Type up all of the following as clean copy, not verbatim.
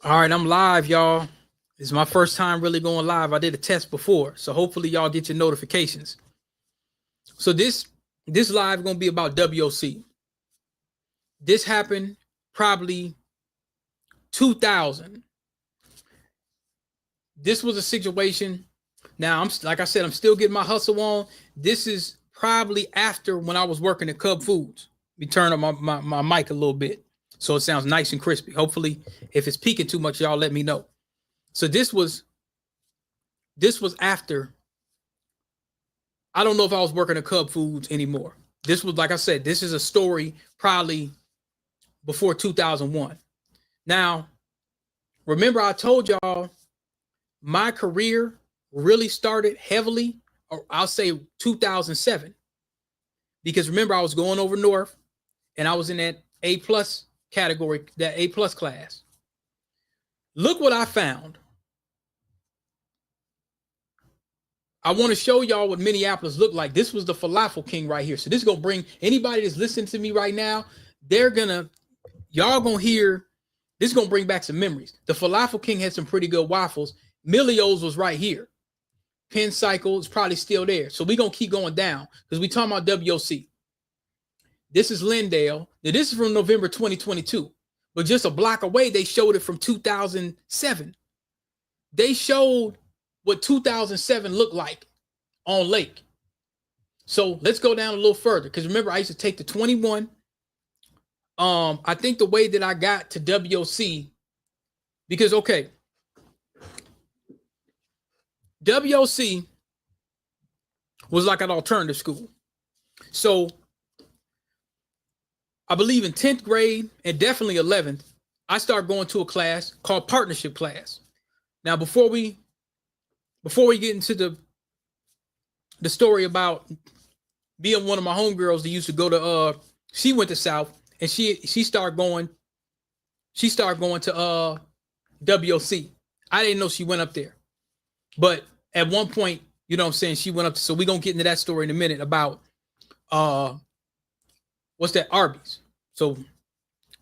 All right, I'm live, y'all. This is my first time really going live. I did a test before, so hopefully y'all get your notifications. So this live gonna be about WOC. This happened probably 2000. This was a situation. Now I'm like I said, I'm still getting my hustle on. This is probably after when I was working at Cub Foods. Let me turn up my mic a little bit so it sounds nice and crispy. Hopefully, if it's peaking too much, y'all let me know. So this was after. I don't know if I was working at Cub Foods anymore. This was, like I said, this is a story probably before 2001. Now, remember I told y'all my career really started heavily, or I'll say 2007, because remember I was going over north and I was in that A plus category, that A plus class. Look what I found. I want to show y'all what Minneapolis looked like. This was the Falafel King right here. So this is going to bring anybody that's listening to me right now, y'all going to hear, this is going to bring back some memories. The Falafel King had some pretty good waffles. Milio's was right here. Penn Cycle is probably still there. So we're going to keep going down because we talking about WOC. This is Lindale. Now, this is from November 2022. But just a block away, they showed it from 2007. They showed what 2007 looked like on Lake. So let's go down a little further. Because remember, I used to take the 21. I think the way that I got to WOC, because, okay, WOC was like an alternative school. So I believe in 10th grade and definitely 11th, I started going to a class called partnership class. Now, before we get into the story about being one of my homegirls that used to go to she went to South and she started going to WOC. I didn't know she went up there. But at one point, you know what I'm saying, she went up to, so we're gonna get into that story in a minute about what's that, Arby's. So I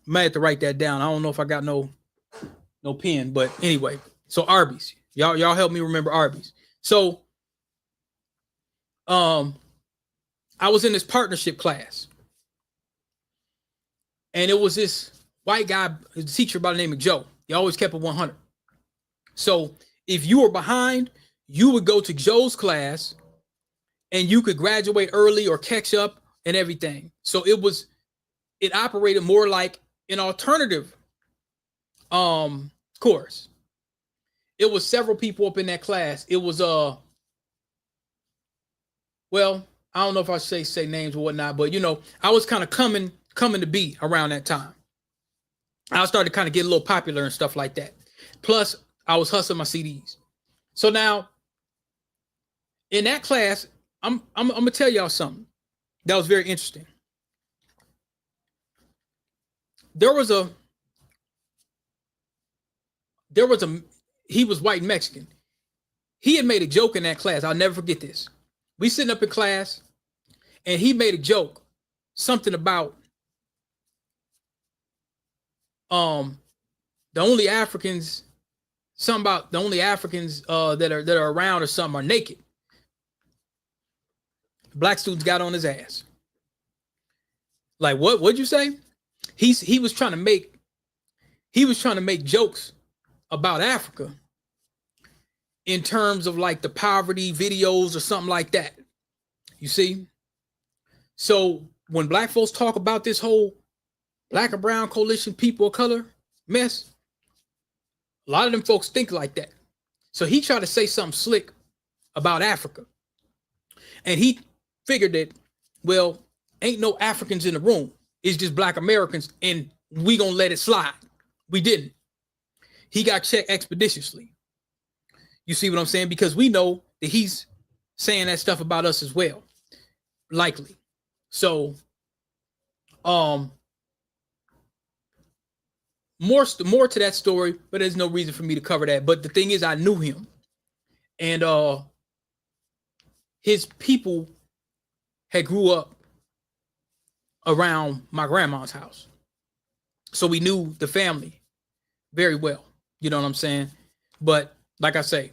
might have to write that down. I don't know if I got no pen, but anyway, so Arby's. Y'all help me remember Arby's. So I was in this partnership class. And it was this white guy, a teacher by the name of Joe. He always kept it 100. So if you were behind, you would go to Joe's class and you could graduate early or catch up and everything. So it operated more like an alternative course. It was several people up in that class. It was well, I don't know if I say names or whatnot, but you know, I was kind of coming to be around that time. I started to kind of get a little popular and stuff like that. Plus, I was hustling my CDs. So now, in that class, I'm gonna tell y'all something that was very interesting. He was white and Mexican. He had made a joke in that class. I'll never forget this. We sitting up in class, and he made a joke, something about the only Africans that are around or something are naked. Black students got on his ass. Like, what'd you say? He was trying to make jokes about Africa in terms of like the poverty videos or something like that. You see? So when black folks talk about this whole black and brown coalition, people of color mess, a lot of them folks think like that. So he tried to say something slick about Africa. And he figured that, well, ain't no Africans in the room. It's just black Americans, and we gonna let it slide. We didn't. He got checked expeditiously. You see what I'm saying? Because we know that he's saying that stuff about us as well. Likely. So, more to that story, but there's no reason for me to cover that. But the thing is, I knew him. And his people had grew up around my grandma's house. So we knew the family very well. You know what I'm saying? But like I say,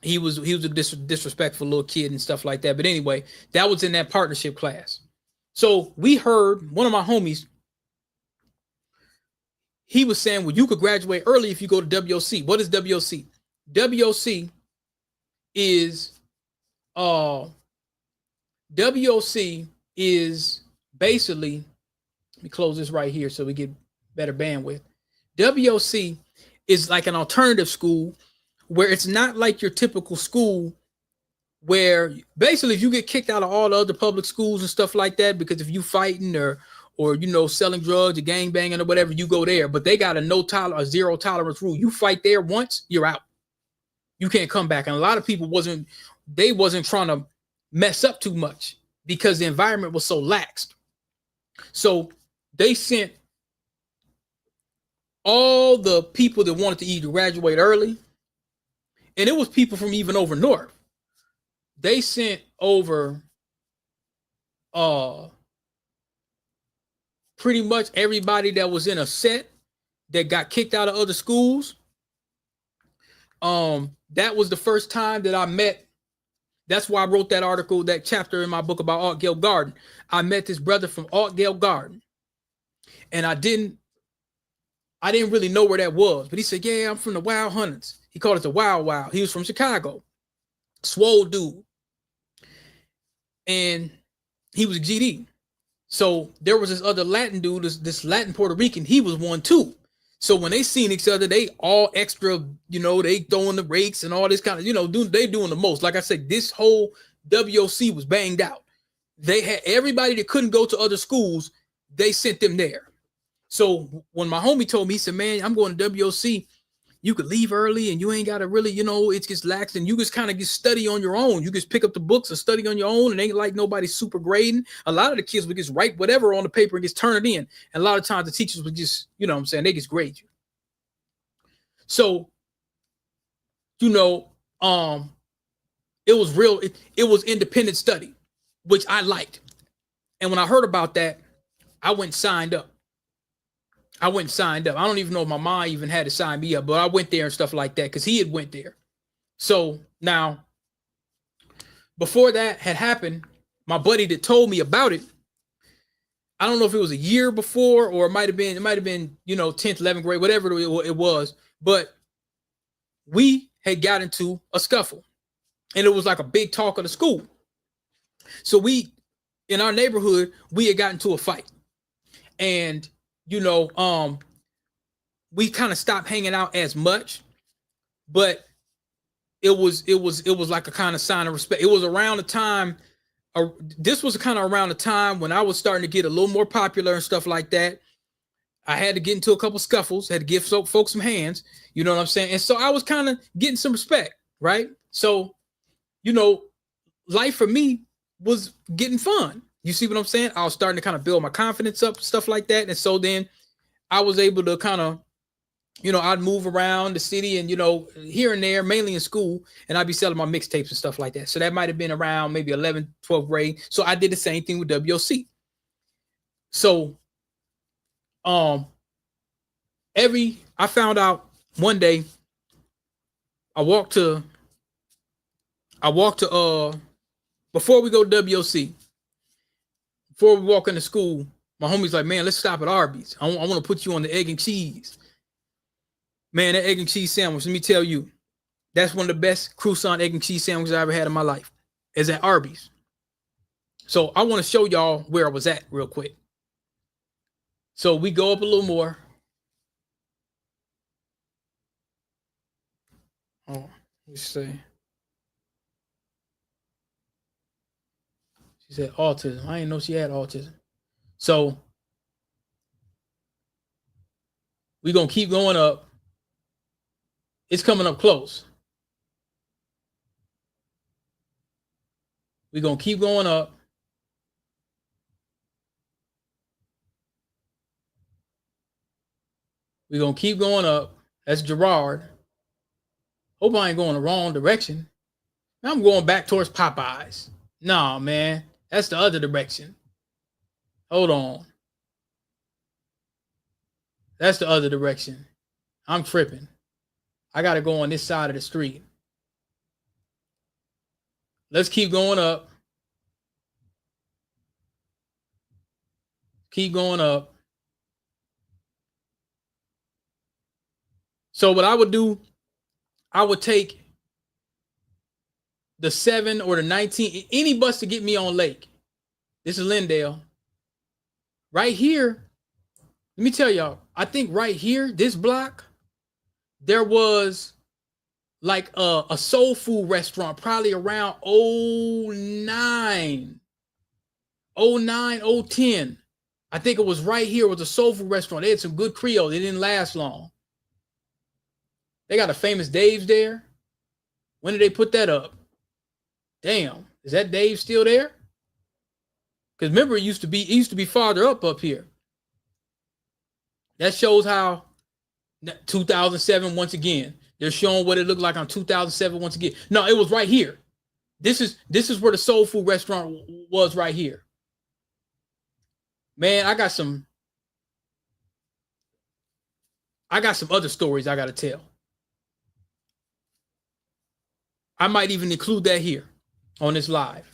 he was a disrespectful little kid and stuff like that. But anyway, that was in that partnership class. So we heard one of my homies. He was saying, well, you could graduate early if you go to WOC. What is WOC? WOC is WOC is basically, let me close this right here so we get better bandwidth. WOC is like an alternative school where it's not like your typical school where basically if you get kicked out of all the other public schools and stuff like that, because if you fighting or you know, selling drugs or gang banging or whatever, you go there. But they got a zero tolerance rule. You fight there once, you're out. You can't come back. And a lot of people wasn't trying to mess up too much because the environment was so laxed. So they sent all the people that wanted to either graduate early, and it was people from even over north. They sent over pretty much everybody that was in a set that got kicked out of other schools. That was the first time that I met. That's why I wrote that article, that chapter in my book about Altgale Garden. I met this brother from Altgale Garden, and I didn't really know where that was, but he said, yeah, I'm from the Wild Hunters. He called it the Wild Wild. He was from Chicago. Swole dude. And he was a GD. So there was this other Latin dude, this Latin Puerto Rican. He was one too. So when they seen each other, they all extra, you know, they throwing the rakes and all this kind of, you know, they doing the most. Like I said, this whole WOC was banged out. They had everybody that couldn't go to other schools, they sent them there. So when my homie told me, he said, man, I'm going to WOC. You could leave early and you ain't got to really, you know, it's just lax and you just kind of get study on your own. You just pick up the books and study on your own, and ain't like nobody super grading. A lot of the kids would just write whatever on the paper and just turn it in. And a lot of times the teachers would just, you know what I'm saying, they just grade you. So, you know, it was real. It was independent study, which I liked. And when I heard about that, I went and signed up. I don't even know if my mom even had to sign me up, but I went there and stuff like that because he had went there. So now, before that had happened, my buddy that told me about it, I don't know if it was a year before or it might have been, you know, 10th, 11th grade, whatever it was, but we had got into a scuffle and it was like a big talk of the school. So in our neighborhood, we had gotten into a fight. And you know, we kind of stopped hanging out as much, but it was like a kind of sign of respect. It was around the time, this was kind of around the time when I was starting to get a little more popular and stuff like that. I had to get into a couple scuffles, had to give folks some hands, you know what I'm saying? And so I was kind of getting some respect, right? So, you know, life for me was getting fun. You see what I'm saying? I was starting to kind of build my confidence up, stuff like that. And so then I was able to kind of, you know, I'd move around the city and, you know, here and there, mainly in school, and I'd be selling my mixtapes and stuff like that. So that might have been around maybe 11th, 12th grade. So I did the same thing with WOC. So I found out one day I walked to before we go to WOC, before we walk into school, my homie's like, man, let's stop at Arby's. I want to put you on the egg and cheese. Man, that egg and cheese sandwich, let me tell you, that's one of the best croissant egg and cheese sandwiches I ever had in my life, is at Arby's. So I want to show y'all where I was at real quick. So we go up a little more. Oh, let's see. She said autism. I didn't know she had autism. So we're going to keep going up. It's coming up close. We're going to keep going up. We're going to keep going up. That's Gerard. Hope I ain't going the wrong direction. I'm going back towards Popeyes. Nah, man. That's the other direction. Hold on. That's the other direction. I'm tripping. I got to go on this side of the street. Let's keep going up. Keep going up. So what I would do, I would take the 7 or the 19, any bus to get me on Lake. This is Lindale. Right here, let me tell y'all, I think right here, this block, there was like a soul food restaurant probably around 09, 010. I think it was right here. It was a soul food restaurant. They had some good Creole. They didn't last long. They got a famous Dave's there. When did they put that up? Damn, is that Dave still there? Because remember, it used to be farther up here. That shows how 2007 once again. They're showing what it looked like on 2007 once again. No, it was right here. This is where the soul food restaurant was right here. Man, I got some other stories I got to tell. I might even include that here on this live.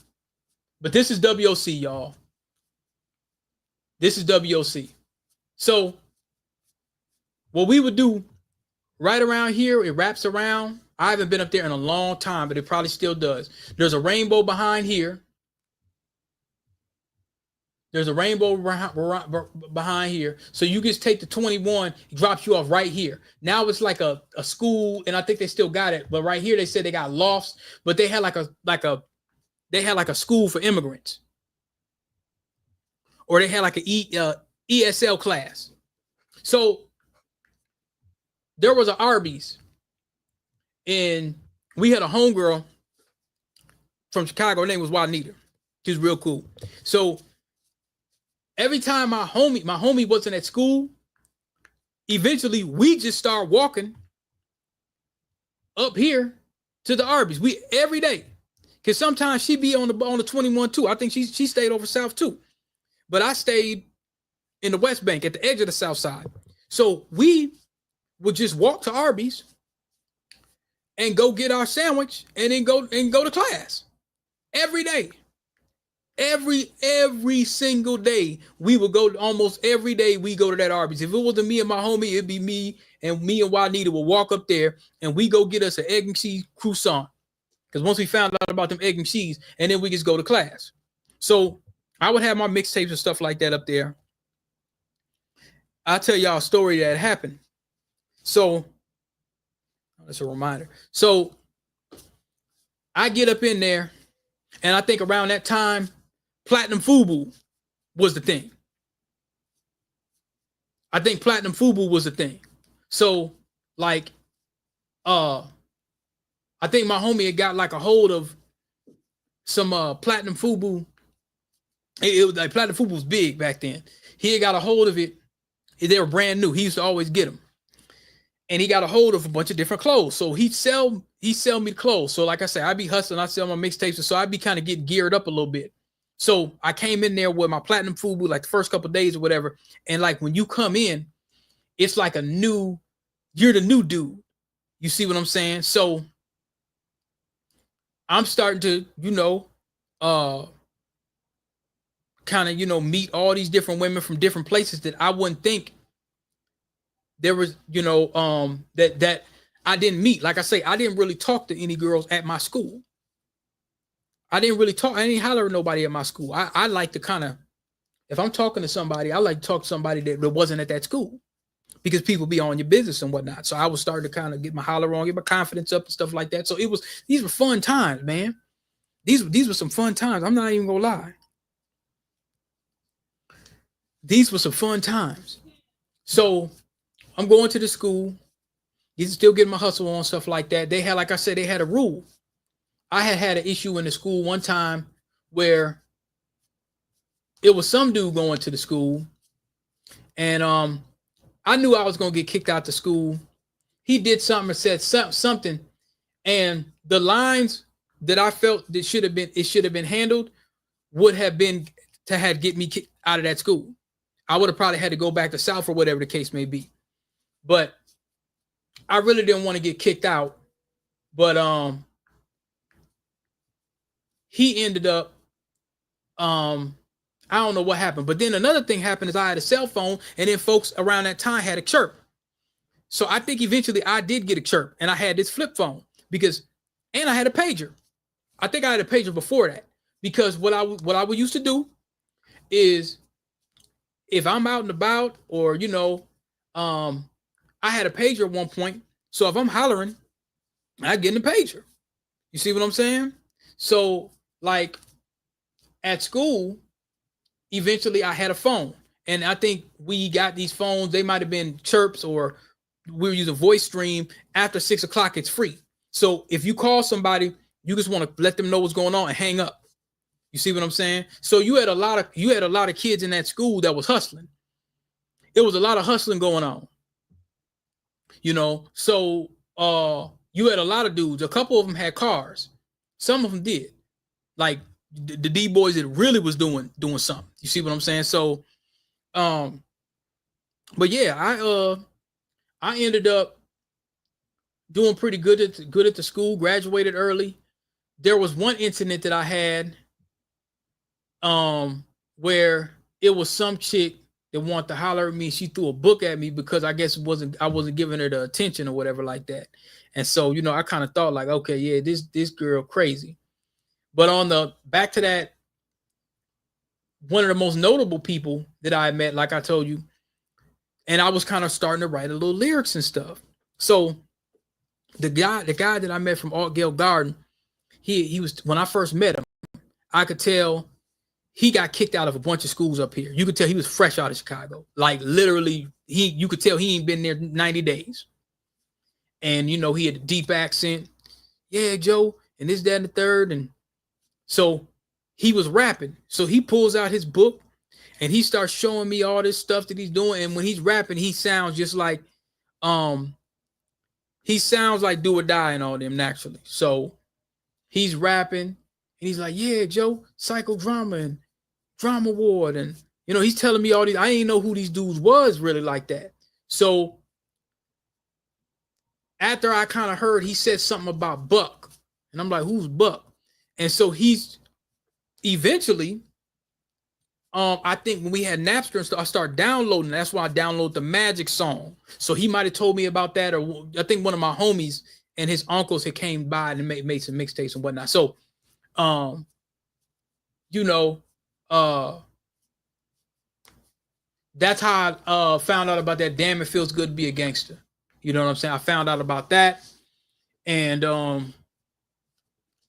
But this is WOC, y'all. This is WOC. So what we would do right around here, it wraps around. I haven't been up there in a long time, but it probably still does. There's a rainbow behind here. There's a rainbow behind here. So you just take the 21, it drops you off right here. Now it's like a school, and I think they still got it. But right here, they said they got lofts, but they had like a school for immigrants. Or they had like an ESL class. So there was an Arby's, and we had a homegirl from Chicago. Her name was Juanita. She was real cool. So every time my homie wasn't at school, eventually we just start walking up here to the Arby's. We every day, because sometimes she'd be on the 21 too. I think she stayed over south too, but I stayed in the West Bank at the edge of the South Side. So we would just walk to Arby's and go get our sandwich and then go to class every day. Every single day we would go. Almost every day we go to that Arby's. If it wasn't me and my homie, it'd be me and Juanita would walk up there and we go get us an egg and cheese croissant. Because once we found out about them egg and cheese, and then we just go to class. So I would have my mixtapes and stuff like that up there. I'll tell y'all a story that happened. So that's a reminder. So I get up in there, and I think around that time, Platinum Fubu was the thing. I think Platinum Fubu was the thing. So, like, I think my homie had got like a hold of some Platinum Fubu. It was like Platinum Fubu was big back then. He had got a hold of it. They were brand new. He used to always get them. And he got a hold of a bunch of different clothes. So he'd sell me clothes. So like I said, I'd be hustling. I'd sell my mixtapes. And so I'd be kind of getting geared up a little bit. So I came in there with my Platinum Fubu like the first couple of days or whatever. And like when you come in, it's like you're the new dude. You see what I'm saying? So I'm starting to, kind of, meet all these different women from different places that I wouldn't think there was, that I didn't meet. Like I say, I didn't really talk to any girls at my school. I didn't holler at nobody at my school. I like to kind of, if I'm talking to somebody, I like to talk to somebody that wasn't at that school, because people be on your business and whatnot. So I was starting to kind of get my holler on, get my confidence up and stuff like that. So these were fun times, man. These were some fun times. I'm not even gonna lie. These were some fun times. So I'm going to the school. He's still getting my hustle on, stuff like that. They had, like I said, they had a rule. I had an issue in the school one time where it was some dude going to the school, and I knew I was going to get kicked out the school. He did something or said something, and the lines that I felt that should have been handled would have been to get me kicked out of that school. I would have probably had to go back to South or whatever the case may be. But I really didn't want to get kicked out, but he ended up I don't know what happened. But then another thing happened is I had a cell phone, and then folks around that time had a chirp. So I think eventually I did get a chirp, and I had this flip phone and I had a pager. I think I had a pager before that, because what I would used to do is, if I'm out and about, or I had a pager at one point. So if I'm hollering, I get in the pager. You see what I'm saying? So like at school, eventually I had a phone, and I think we got these phones. They might have been chirps, or we were using voice stream. After 6 o'clock, it's free. So if you call somebody, you just want to let them know what's going on and hang up. You see what I'm saying? So you had a lot of kids in that school that was hustling. It was a lot of hustling going on. So you had a lot of dudes. A couple of them had cars. Some of them did. Like the D boys that really was doing something. You see what I'm saying? So but yeah, I ended up doing pretty good at the school, graduated early. There was one incident that I had where it was some chick that wanted to holler at me. She threw a book at me because I guess I wasn't giving her the attention or whatever like that. And so, I kind of thought like, okay, yeah, this girl crazy. But on the back to that, one of the most notable people that I met, like I told you, and I was kind of starting to write a little lyrics and stuff. So the guy that I met from Art Gale Garden, he was, when I first met him, I could tell he got kicked out of a bunch of schools up here. You could tell he was fresh out of Chicago. Like literally, you could tell he ain't been there 90 days. And he had a deep accent. Yeah, Joe, and this, that, and the third. And so he was rapping. So he pulls out his book and he starts showing me all this stuff that he's doing. And when he's rapping, he sounds just like Do or Die and all them naturally. So he's rapping and he's like, yeah, Joe, psychodrama and drama ward. And he's telling me all these. I didn't know who these dudes was really like that. So after I kind of heard, he said something about Buck. And I'm like, who's Buck? And so he's eventually, I think when we had Napster and stuff, I started downloading. That's why I downloaded the Magic song. So he might have told me about that, or I think one of my homies and his uncles had came by and made some mixtapes and whatnot. So, that's how I found out about that. Damn, it feels good to be a gangster. You know what I'm saying? I found out about that, and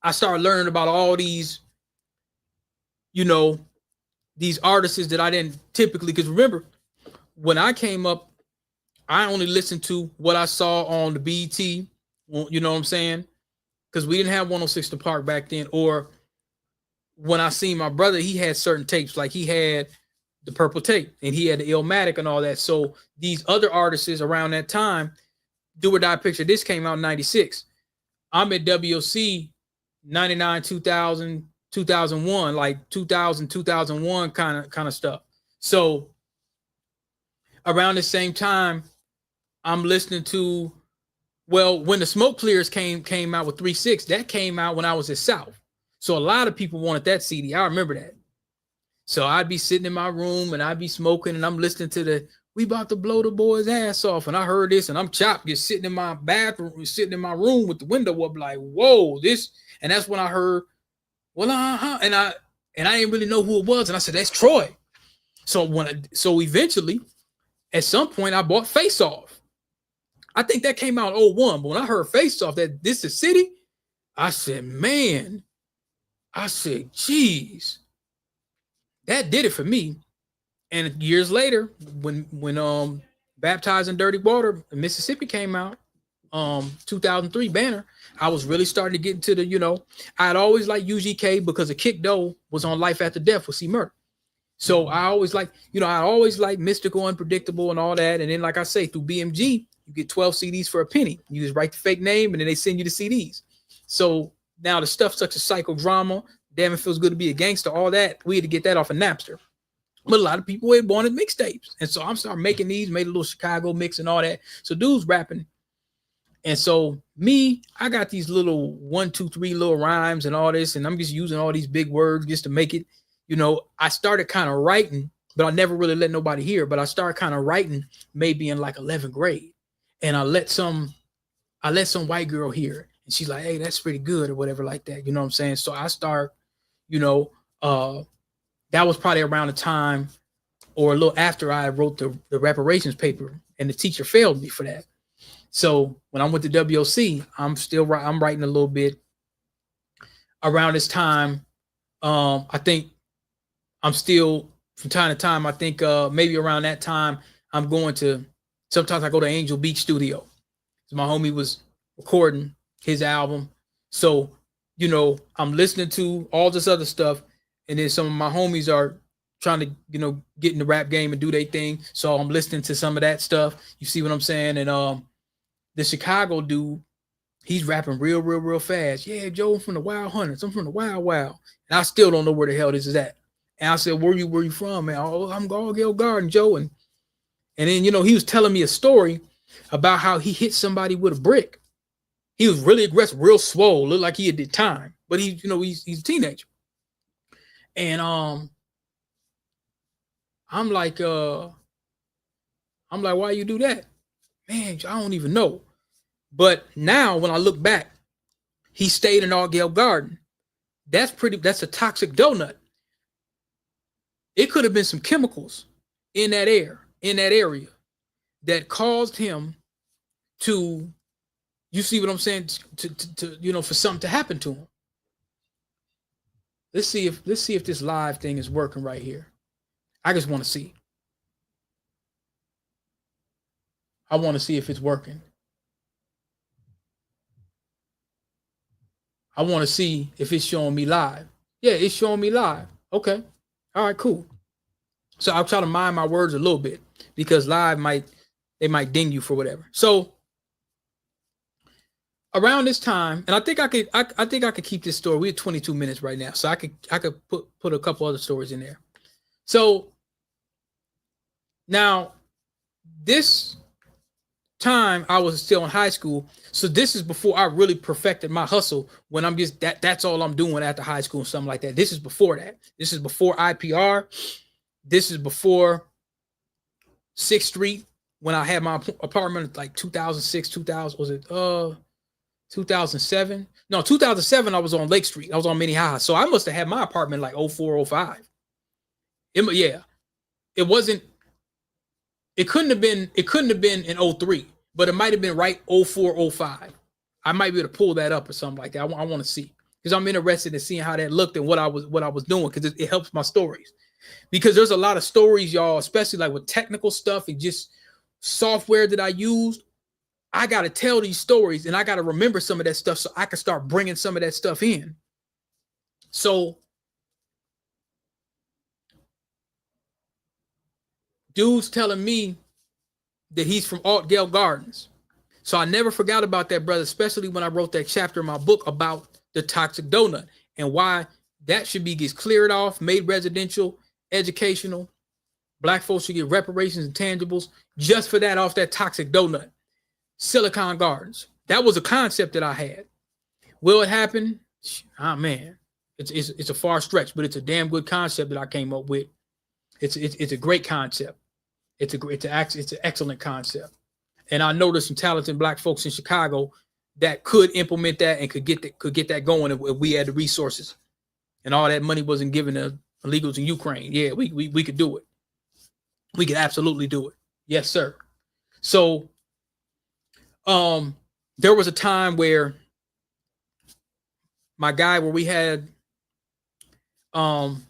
I started learning about all these, these artists that I didn't typically. Because remember, when I came up, I only listened to what I saw on the BET. You know what I'm saying? Because we didn't have 106 The Park back then. Or when I seen my brother, he had certain tapes. Like he had the Purple Tape and he had the Illmatic and all that. So these other artists around that time, Do or Die Picture, this came out in 96. I'm at WOC 99, 2000, 2001, like 2000, 2001 kind of stuff. So around the same time, I'm listening to, when the Smoke Clears came out with 3-6, that came out when I was at South. So a lot of people wanted that CD. I remember that. So I'd be sitting in my room and I'd be smoking and I'm listening to we about to blow the boy's ass off. And I heard this and I'm chopped, just sitting in my bathroom, sitting in my room with the window up, like, whoa, this. And that's when I heard, and I didn't really know who it was. And I said, that's Troy. So eventually, at some point, I bought Face Off. I think that came out in 01. But when I heard Face Off, that This Is City, I said, geez, that did it for me. And years later, when Baptized in Dirty Water, Mississippi came out, 2003 banner, I was really starting to get into the, I'd always liked UGK because the Kick Doe was on Life After Death with C Murder. So I always like, Mystical, Unpredictable and all that. And then, like I say, through BMG, you get 12 CDs for a penny. You just write the fake name and then they send you the CDs. So now the stuff such as Psychodrama, Damn, It Feels Good to Be a Gangster, all that, we had to get that off of Napster. But a lot of people had wanted mixtapes. And so I'm starting making these, made a little Chicago mix and all that. So dudes rapping And so me, I got these little 1, 2, 3 little rhymes and all this, and I'm just using all these big words just to make it, I started kind of writing, but I never really let nobody hear. But I started kind of writing maybe in like 11th grade. And I let some white girl hear. And she's like, hey, that's pretty good or whatever like that. You know what I'm saying? So I start, you know, that was probably around the time or a little after I wrote the reparations paper, and the teacher failed me for that. So when I went to WOC, I'm writing a little bit around this time. I think I'm still from time to time. I think maybe around that time I'm going to. Sometimes I go to Angel Beach Studio. So my homie was recording his album, so I'm listening to all this other stuff, and then some of my homies are trying to get in the rap game and do their thing. So I'm listening to some of that stuff. You see what I'm saying? And the Chicago dude, he's rapping real fast. Yeah, Joe, I'm from the Wild Hunters. I'm from the Wild Wild. And I still don't know where the hell this is at. And I said, where you from, man? Oh, I'm Gale Garden, Joe. And then, he was telling me a story about how he hit somebody with a brick. He was really aggressive, real swole, looked like he had did time. But he's a teenager. And I'm like, why you do that? Man, I don't even know. But now when I look back, he stayed in Gale Garden. That's a toxic donut. It could have been some chemicals in that area that caused him to, you see what I'm saying, to for something to happen to him. Let's see if this live thing is working right here. I just want to see. I want to see if it's working. I want to see if it's showing me live. Yeah, it's showing me live. Okay. All right, cool. So I'll try to mind my words a little bit, because live might ding you for whatever. So around this time, and I think I could keep this story. We're at 22 minutes right now, so I could put a couple other stories in there. So now this time I was still in high school, so this is before I really perfected my hustle, when I'm just that's all I'm doing after high school and something like that. This is before that. This is before IPR. This is before 6th Street, when I had my apartment, like 2006, 2000, was it 2007? No, 2007 I was on Lake Street. I was on Minnehaha. So I must have had my apartment like 04, 05. Yeah. It wasn't, it couldn't have been in 03, but it might have been right 04, 05. I might be able to pull that up or something like that. I want to see, because I'm interested in seeing how that looked and what I was doing, because it helps my stories. Because there's a lot of stories, y'all, especially like with technical stuff and just software that I used. I got to tell these stories, and I got to remember some of that stuff so I can start bringing some of that stuff in. So dude's telling me that he's from Gale Gardens. So I never forgot about that, brother, especially when I wrote that chapter in my book about the toxic donut and why that should be gets cleared off, made residential, educational. Black folks should get reparations and tangibles just for that, off that toxic donut. Silicon Gardens. That was a concept that I had. Will it happen? Ah, man, it's a far stretch, but it's a damn good concept that I came up with. It's a great concept. It's an excellent concept. And I know there's some talented Black folks in Chicago that could implement that and could get that going if we had the resources and all that money wasn't given to illegals in Ukraine. Yeah, we could do it. We could absolutely do it. Yes, sir. So there was a time where my guy, where we had around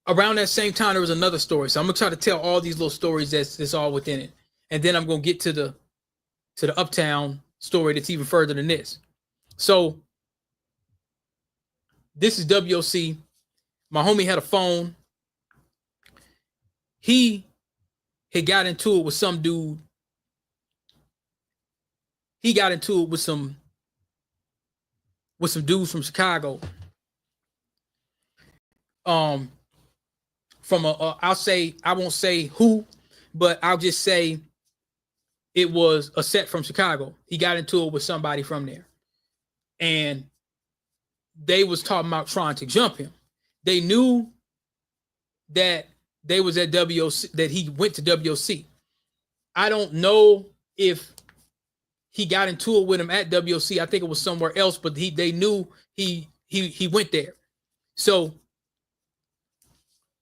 that same time, there was another story. So I'm gonna try to tell all these little stories that's all within it, and then I'm gonna get to the Uptown story that's even further than this. So this is WOC. My homie had a phone. He had got into it with some dude. He got into it with some dudes from Chicago. From I'll say, I won't say who, but I'll just say it was a set from Chicago. He got into it with somebody from there. And they was talking about trying to jump him. They knew that they was at WOC, that he went to WOC. I don't know if he got into it with him at WOC. I think it was somewhere else, but they knew he went there. So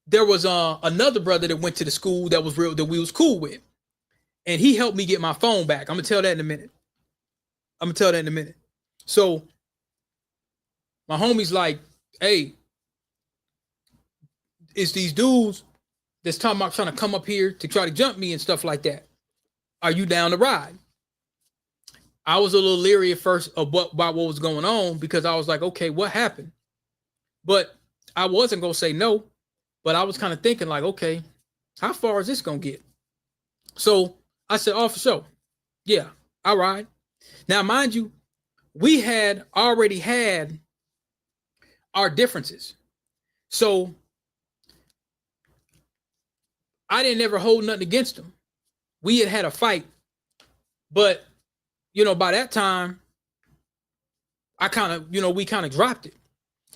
there was another brother that went to the school that we was cool with, and he helped me get my phone back. I'm gonna tell that in a minute. So my homie's like, "Hey, it's these dudes that's talking about trying to come up here to try to jump me and stuff like that. Are you down to ride?" I was a little leery at first about what was going on, because I was like, okay, what happened? But I wasn't going to say no, but I was kind of thinking like, okay, how far is this going to get? So I said, oh, for sure. Yeah, I'll ride. Now, mind you, we had already had our differences. So I didn't ever hold nothing against him. We had a fight, but by that time, we kind of dropped it.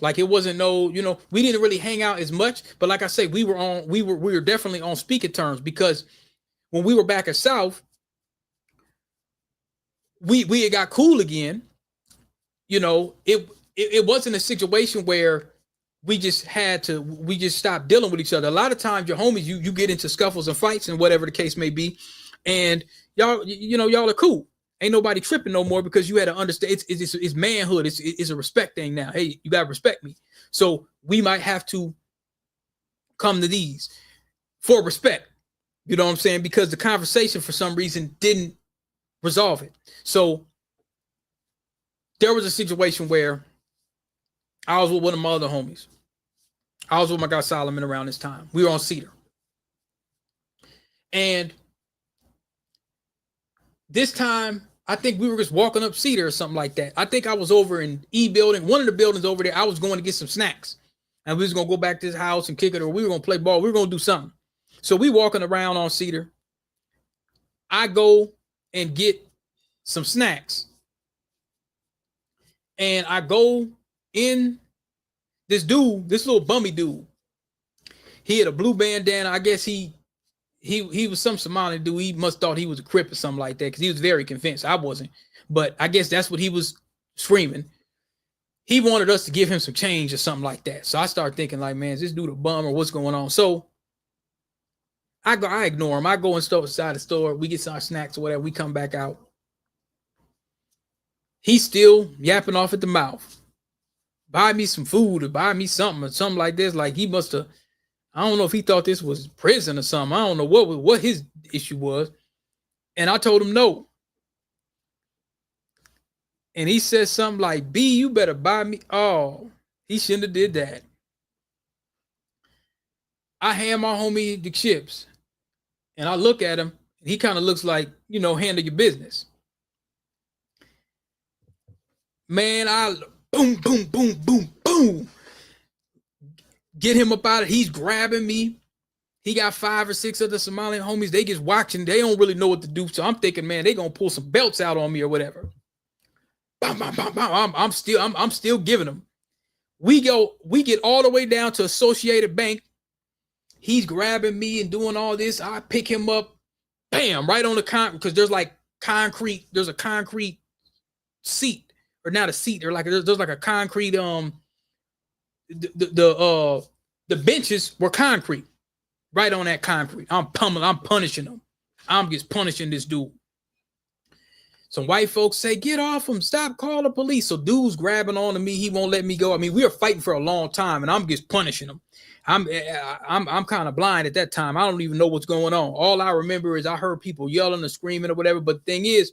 Like it wasn't we didn't really hang out as much, but like I say, we were definitely on speaking terms, because when we were back at South, we had got cool again. It wasn't a situation where we just stopped dealing with each other. A lot of times your homies, you get into scuffles and fights and whatever the case may be, and y'all are cool. Ain't nobody tripping no more, because you had to understand it's manhood. It's a respect thing now. Hey, you gotta respect me. So we might have to come to these for respect. You know what I'm saying? Because the conversation for some reason didn't resolve it. So there was a situation where I was with one of my other homies. I was with my guy Solomon around this time. We were on Cedar. And this time, I think we were just walking up Cedar or something like that. I think I was over in E building, one of the buildings over there. I was going to get some snacks, and we was going to go back to his house and kick it, or we were going to play ball. We were going to do something. So we walking around on Cedar. I go and get some snacks, and I go in. This little bummy dude, he had a blue bandana. I guess he was some Somali dude. He must thought he was a Crip or something like that, because he was very convinced. I wasn't, but I guess that's what he was screaming. He wanted us to give him some change or something like that. So I started thinking like, man, is this dude a bum or what's going on? So I ignore him. I go and stop inside the store. We get some snacks or whatever. We come back out. He's still yapping off at the mouth. Buy me some food or buy me something or something like this. Like he must have, I don't know if he thought this was prison or something. I don't know what his issue was. And I told him no. And he said something like, B, you better buy me. Oh, he shouldn't have did that. I hand my homie the chips. And I look at him. And he kind of looks like, handle your business. Man, I boom, boom, boom, boom, boom. Get him up out of it. He's grabbing me. He got 5 or 6 other Somali homies. They just watching. They don't really know what to do. So I'm thinking, man, they gonna pull some belts out on me or whatever. Bam, bam, bam, bam. I'm still giving them. We get all the way down to Associated Bank. He's grabbing me and doing all this. I pick him up, bam, right on the concrete, because there's like concrete. There's a concrete seat, or not a seat. Or like there's like a concrete the benches were concrete, right on that concrete. I'm punishing them. I'm just punishing this dude. Some white folks say, get off him, stop, call the police. So dude's grabbing on to me. He won't let me go. I mean, we were fighting for a long time, and I'm just punishing him. I'm kind of blind at that time. I don't even know what's going on. All I remember is I heard people yelling and screaming or whatever. But the thing is,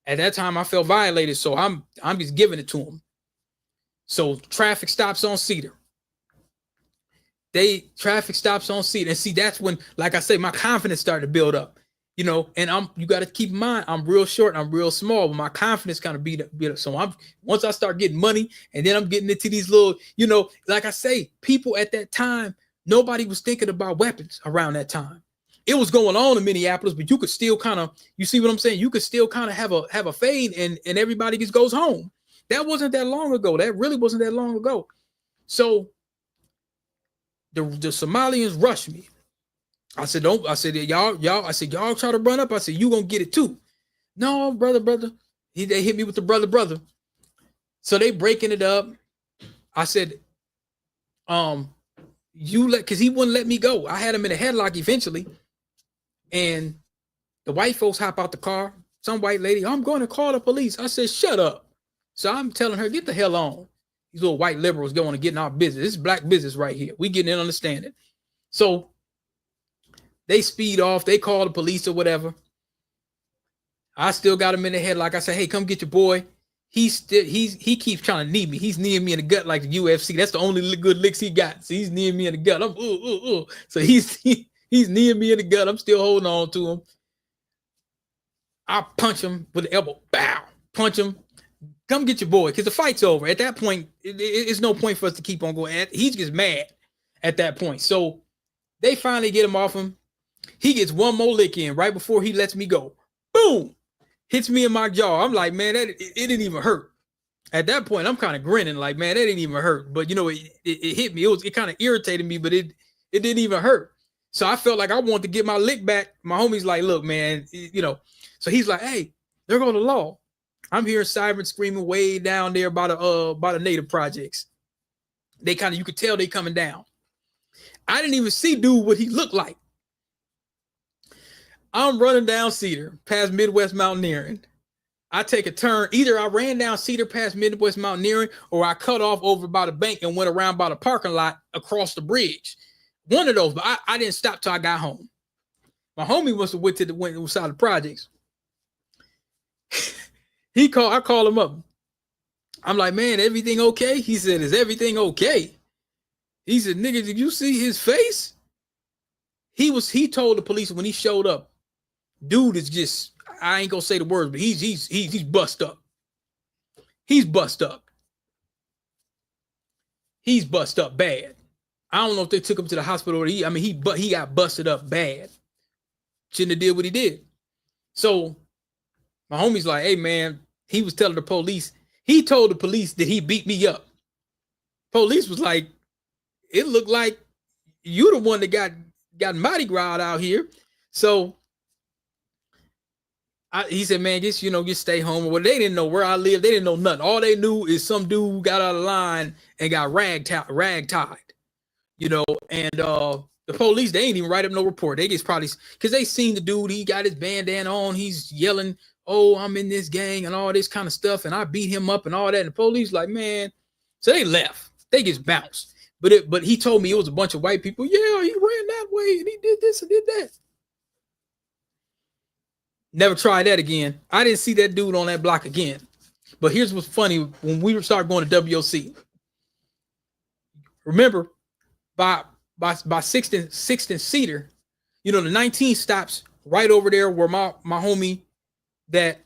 at that time I felt violated, so I'm just giving it to him. So traffic stops on Cedar. Traffic stops on Cedar. And see, that's when, like I say, my confidence started to build up. And you got to keep in mind, I'm real short and I'm real small, but my confidence kind of beat up. So once I start getting money, and then I'm getting into these little, like I say, people at that time, nobody was thinking about weapons around that time. it was going on in Minneapolis, but you could still kind of, you see what I'm saying? You could still kind of have a fade, and everybody just goes home. That wasn't that long ago. That really wasn't that long ago. So the Somalians rushed me. I said, don't, I said, y'all, I said, y'all try to run up. I said, you gonna get it too. No, brother. They hit me with the brother. So they breaking it up. I said, because he wouldn't let me go. I had him in a headlock eventually. And the white folks hop out the car. Some white lady, I'm going to call the police. I said, shut up. So I'm telling her, get the hell on. These little white liberals going to get in our business. This is black business right here. We getting in understanding. So they speed off. They call the police or whatever. I still got him in the head. Like I said, hey, come get your boy. He keeps trying to knee me. He's kneeing me in the gut like the UFC. That's the only good licks he got. So he's kneeing me in the gut. I'm So he's kneeing me in the gut. I'm still holding on to him. I punch him with the elbow. Bow. Punch him. Come get your boy, because the fight's over. At that point, it's no point for us to keep on going. He's just mad at that point. So they finally get him off him. He gets one more lick in right before he lets me go. Boom. Hits me in my jaw. I'm like, man, it didn't even hurt. At that point, I'm kind of grinning like, man, that didn't even hurt. But, you know, it hit me. It kind of irritated me, but it didn't even hurt. So I felt like I wanted to get my lick back. My homie's like, look, man, you know. So he's like, hey, there go the law. I'm hearing sirens screaming way down there by the native projects. They kind of, you could tell they coming down. I didn't even see dude what he looked like. I'm running down Cedar past Midwest Mountaineering. I take a turn. Either I ran down Cedar past Midwest Mountaineering, or I cut off over by the bank and went around by the parking lot across the bridge. One of those, but I didn't stop till I got home. My homie must have went inside the projects. I call him up. I'm like, man, everything okay? He said, is everything okay? He said, nigga, did you see his face? He told the police when he showed up, dude is just, I ain't gonna say the words, but he's bust up. He's bust up. He's bust up bad. I don't know if they took him to the hospital or he got busted up bad. Shouldn't have did what he did. So my homie's like, hey man, he was telling the police, he told the police that he beat me up. Police was like, it looked like you the one that got Mardi Gras out here. So he said, man, just stay home. Well, they didn't know where I live. They didn't know nothing. All they knew is some dude got out of line and got ragtied, and the police, they ain't even write up no report. They just probably, because they seen the dude, he got his bandana on, he's yelling, oh, I'm in this gang and all this kind of stuff, and I beat him up and all that. And the police like, man, so they left. They just bounced. But he told me it was a bunch of white people. Yeah, he ran that way and he did this and did that. Never tried that again. I didn't see that dude on that block again. But here's what's funny. When we started going to WOC, remember, by 6th and Cedar, the 19 stops right over there where my homie that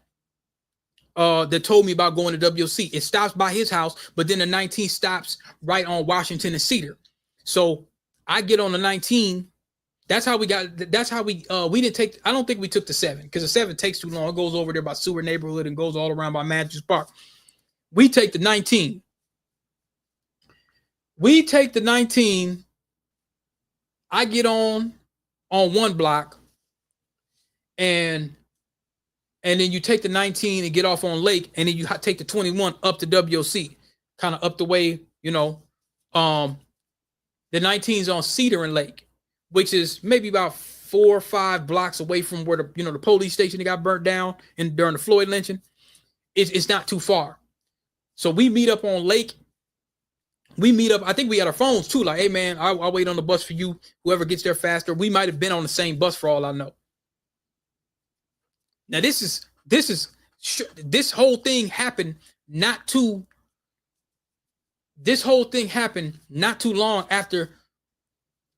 told me about going to WOC. It stops by his house, but then the 19 stops right on Washington and Cedar. So I get on the 19. That's how we didn't take, I don't think we took the 7, because the 7 takes too long. It goes over there by Seward neighborhood and goes all around by Matthews Park. We take the 19. I get on one block, and then you take the 19 and get off on Lake, and then you take the 21 up to WOC, kind of up the way, the 19's on Cedar and Lake, which is maybe about 4 or 5 blocks away from where the police station that got burnt down during the Floyd lynching. It's not too far. So we meet up on Lake. We meet up. I think we had our phones too. Like, hey man, I'll wait on the bus for you. Whoever gets there faster. We might have been on the same bus for all I know. Now this whole thing happened not too long after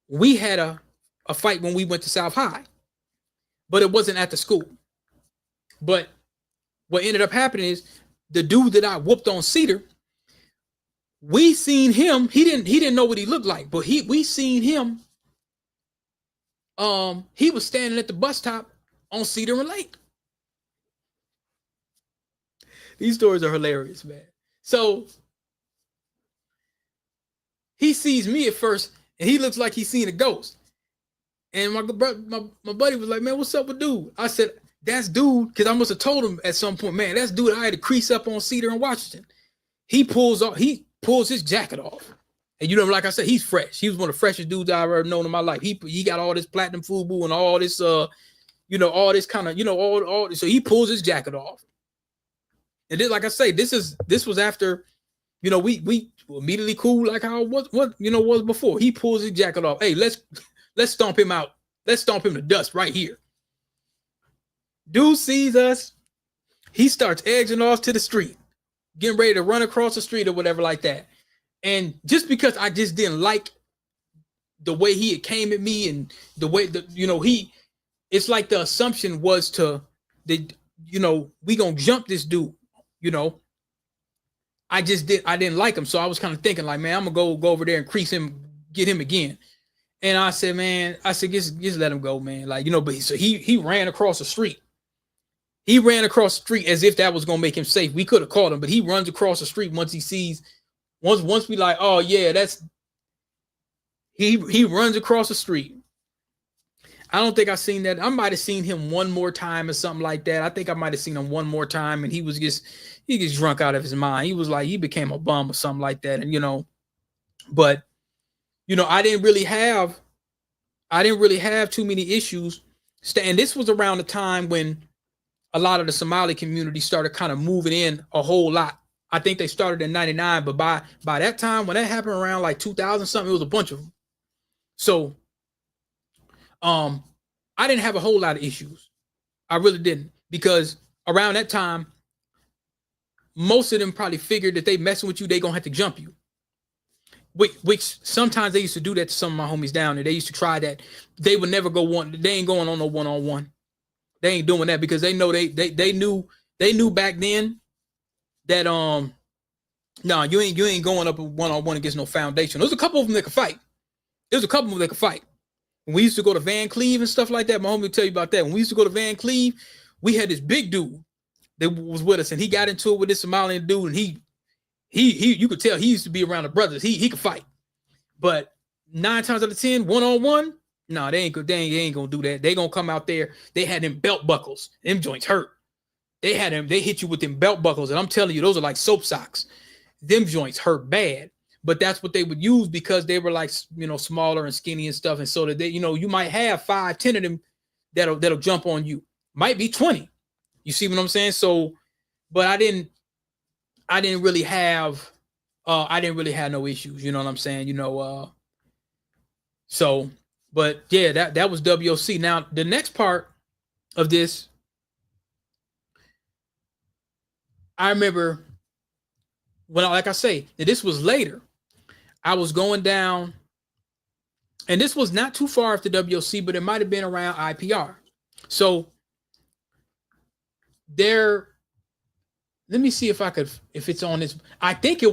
we had a fight when we went to South High, but it wasn't at the school. But what ended up happening is the dude that I whooped on Cedar, we seen him. He didn't know what he looked like, but we seen him he was standing at the bus stop on Cedar and Lake. These stories are hilarious, man. So he sees me at first, and he looks like he's seen a ghost. And my buddy was like, man, what's up with dude? I said, that's dude, because I must have told him at some point, man, that's dude I had to crease up on Cedar in Washington. He pulls his jacket off. And you know, like I said, he's fresh. He was one of the freshest dudes I've ever known in my life. He got all this platinum FUBU and all this all this kind of, all so he pulls his jacket off. And then, like I say, this was after, we immediately cool like how it was before. He pulls his jacket off. Hey, let's stomp him out. Let's stomp him to dust right here. Dude sees us. He starts edging off to the street, getting ready to run across the street or whatever like that. And just because I just didn't like the way he had came at me and the way that, it's like the assumption was we gonna jump this dude, I didn't like him. So I was kind of thinking like, man, I'm gonna go over there and crease him, get him again. And I said, just let him go, man. Like, but he ran across the street. He ran across the street as if that was gonna make him safe. We could have caught him, but he runs across the street once he sees. Once we like, oh yeah, he runs across the street. I don't think I've seen that. I might have seen him one more time or something like that. I think I might have seen him one more time, and he gets drunk out of his mind. He was like, he became a bum or something like that. And but I didn't really have too many issues. And this was around the time when a lot of the Somali community started kind of moving in a whole lot. I think they started in 99, but by that time, when that happened around like 2000 something, it was a bunch of them. So, I didn't have a whole lot of issues. I really didn't, because around that time, most of them probably figured that they messing with you, they gonna have to jump you. Which sometimes they used to do that to some of my homies down there. They used to try that. They would never they ain't going on no one-on-one. They ain't doing that because they know they knew back then that no, you ain't going up one-on-one against no foundation. There's a couple of them that could fight. When we used to go to Van Cleve and stuff like that, my homie will tell you about that. When we used to go to Van Cleve, we had this big dude that was with us, and he got into it with this Somalian dude, and he you could tell he used to be around the brothers. He could fight. But 9 times out of 10, one-on-one, no, they ain't gonna do that. They gonna come out there. They had them belt buckles. Them joints hurt. They hit you with them belt buckles, and I'm telling you, those are like soap socks. Them joints hurt bad. But that's what they would use because they were like, smaller and skinny and stuff. And so that they, you might have 5, 10 of them that'll jump on you. Might be 20. You see what I'm saying? So, but I didn't really have no issues. You know what I'm saying? So, but yeah, that was WOC. Now, the next part of this, I remember when, like I say, this was later. I was going down, and this was not too far after WOC, but it might have been around IPR. So there, let me see if it's on this. I think it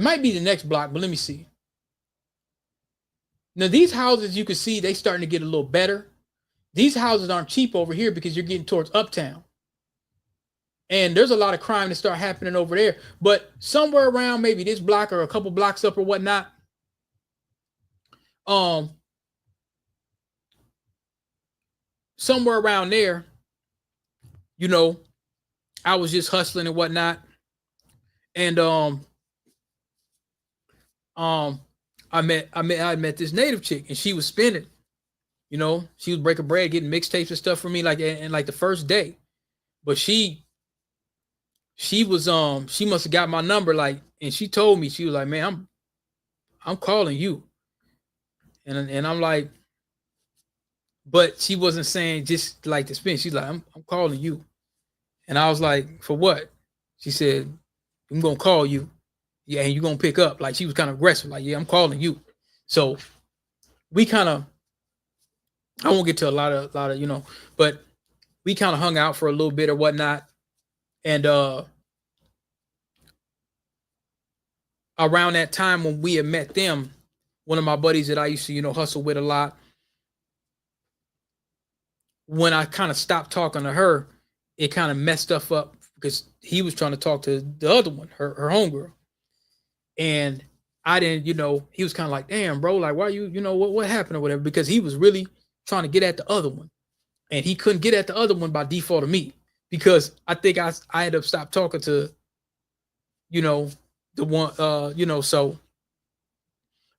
might be the next block, but let me see. Now, these houses, you can see they starting to get a little better. These houses aren't cheap over here because you're getting towards Uptown. And there's a lot of crime that start happening over there. But somewhere around maybe this block or a couple blocks up or whatnot, somewhere around there, I was just hustling and whatnot. And I met this native chick, and she was spinning. She was breaking bread, getting mixtapes and stuff for me, like the first day. But she was she must have got my number, and she told me, she was like, man, I'm calling you. And I'm like, but she wasn't saying just like to spin. She's like, I'm calling you. And I was like, for what? She said, I'm gonna call you. Yeah, and you're gonna pick up. Like, she was kind of aggressive, like, yeah, I'm calling you. So we kind of, I won't get to a lot of, but we kind of hung out for a little bit or whatnot. And around that time when we had met them, one of my buddies that I used to, hustle with a lot. When I kind of stopped talking to her, it kind of messed stuff up because he was trying to talk to the other one, her homegirl. And I didn't, he was kind of like, damn, bro, like, why what happened or whatever, because he was really trying to get at the other one. And he couldn't get at the other one by default of me, because I think I ended up stopped talking to, the one, so,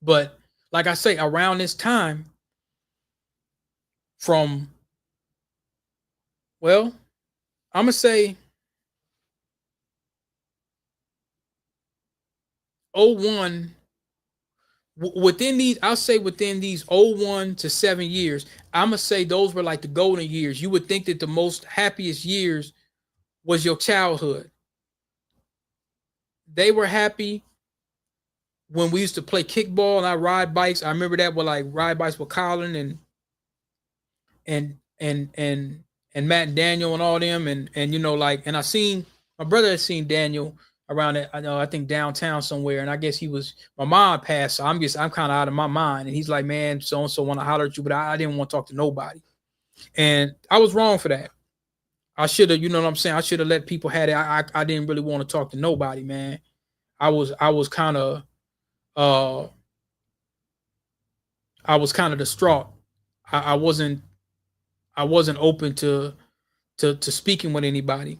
but like I say, around this time from, well, I'm gonna say 01, within these, I'll say within these 01 to 7 years, I'm gonna say those were like the golden years. You would think that the most happiest years was your childhood. They were happy when we used to play kickball and I ride bikes. I remember that with like ride bikes with Colin and Matt and Daniel and all them, and and I seen my brother had seen Daniel around it. I think downtown somewhere, and I guess my mom passed, so I'm kind of out of my mind. And he's like, man, so and so want to holler at you, but I didn't want to talk to nobody, and I was wrong for that. I should have, what I'm saying, I should have let people have it. I didn't really want to talk to nobody, man. I was kind of distraught. I wasn't open to speaking with anybody,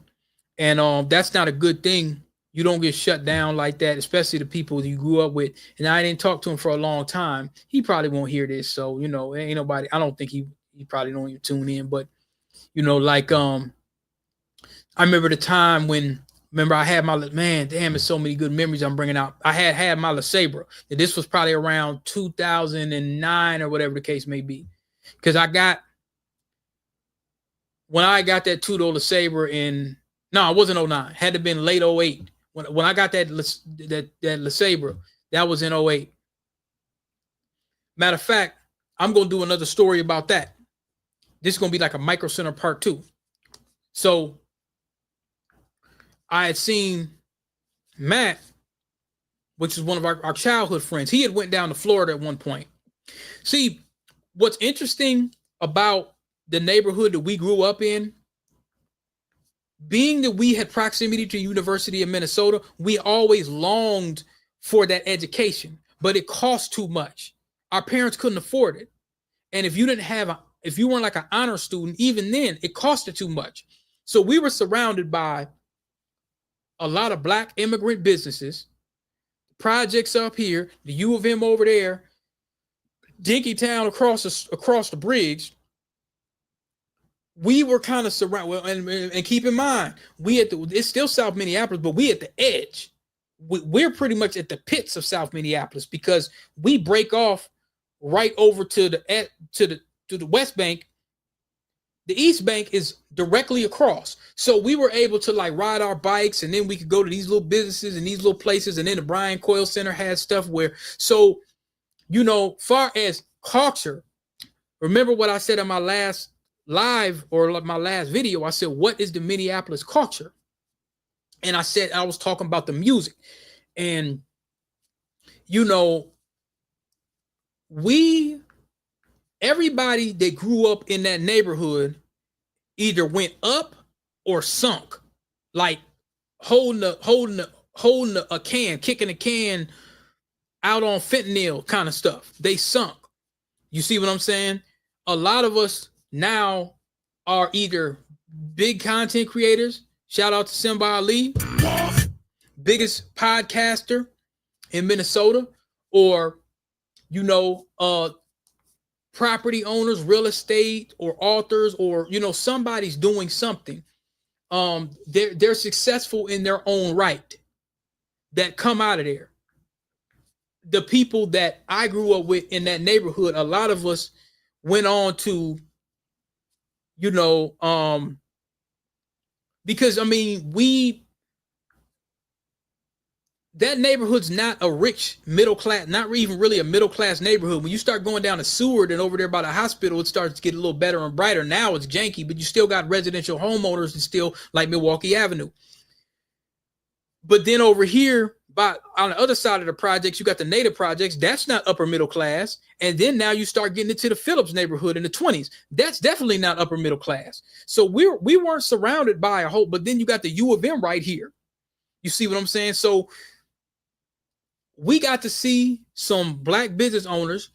and that's not a good thing. You don't get shut down like that, especially the people you grew up with. And I didn't talk to him for a long time. He probably won't hear this, so ain't nobody. I don't think he probably don't even tune in. But I remember the time when. Remember, I had my, man, damn, it's so many good memories I'm bringing out. I had my LeSabre. This was probably around 2009 or whatever the case may be. Because when I got that two-door LeSabre no, it wasn't 09. Had to have been late 08. When I got that LeSabre, that was in 08. Matter of fact, I'm going to do another story about that. This is going to be like a Micro Center part 2. So, I had seen Matt, which is one of our childhood friends. He had went down to Florida at one point. See, what's interesting about the neighborhood that we grew up in, being that we had proximity to University of Minnesota, we always longed for that education, but it cost too much. Our parents couldn't afford it. And if you weren't like an honor student, even then, it costed too much. So we were surrounded by a lot of Black immigrant businesses, projects up here, the U of M over there, Dinkytown across the bridge. We were kind of surrounded, and keep in mind, it's still South Minneapolis, but we at the edge. We're pretty much at the pits of South Minneapolis, because we break off right over to the West Bank. The East Bank is directly across. So we were able to like ride our bikes, and then we could go to these little businesses and these little places. And then the Brian Coyle Center has stuff where, so, far as culture, remember what I said in my last live or my last video, I said, what is the Minneapolis culture? And I said, I was talking about the music, and, everybody that grew up in that neighborhood either went up or sunk, like holding a can, kicking a can out on fentanyl kind of stuff. They sunk. You see what I'm saying? A lot of us now are either big content creators. Shout out to Simba Ali, biggest podcaster in Minnesota, or property owners, real estate, or authors, or somebody's doing something. They're successful in their own right that come out of there. The people that I grew up with in that neighborhood, a lot of us went on to, because that neighborhood's not a rich middle class, not even really a middle class neighborhood. When you start going down to Seward and over there by the hospital, it starts to get a little better and brighter. Now it's janky, but you still got residential homeowners and still like Milwaukee Avenue. But then over here, But on the other side of the projects, you got the native projects. That's not upper middle class. And then now you start getting into the Phillips neighborhood in the 20s. That's definitely not upper middle class. So we weren't surrounded by a whole, but then you got the U of M right here. You see what I'm saying? So we got to see some black business owners.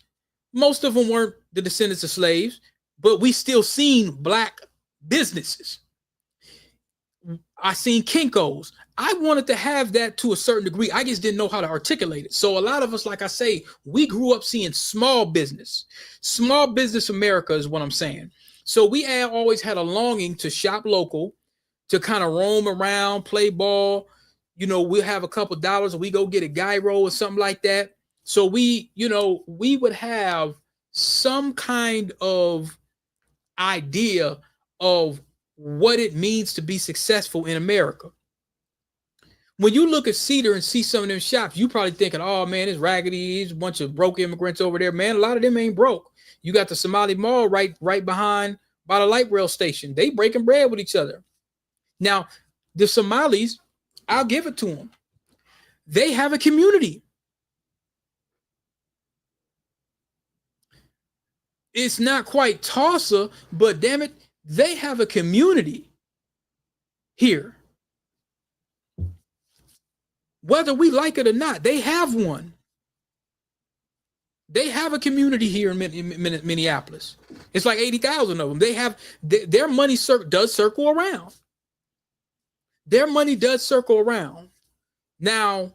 Most of them weren't the descendants of slaves, but we still seen black businesses. I seen Kinko's. I wanted to have that to a certain degree. I just didn't know how to articulate it. So a lot of us, like I say, we grew up seeing small business. Small business America is what I'm saying. So we always had a longing to shop local, to kind of roam around, play ball. You know, we'll have a couple dollars and we go get a gyro or something like that. So we, you know, we would have some kind of idea of what it means to be successful in America. When you look at Cedar and see some of them shops, you probably thinking, oh man, it's raggedy, it's a bunch of broke immigrants over there. Man, a lot of them ain't broke. You got the Somali Mall right behind by the light rail station. They breaking bread with each other. Now, the Somalis, I'll give it to them. They have a community. It's not quite Tulsa, but damn it, they have a community here. Whether we like it or not, they have one. They have a community here in Minneapolis. It's like 80,000 of them. They have their money does circle around. Their money does circle around. Now,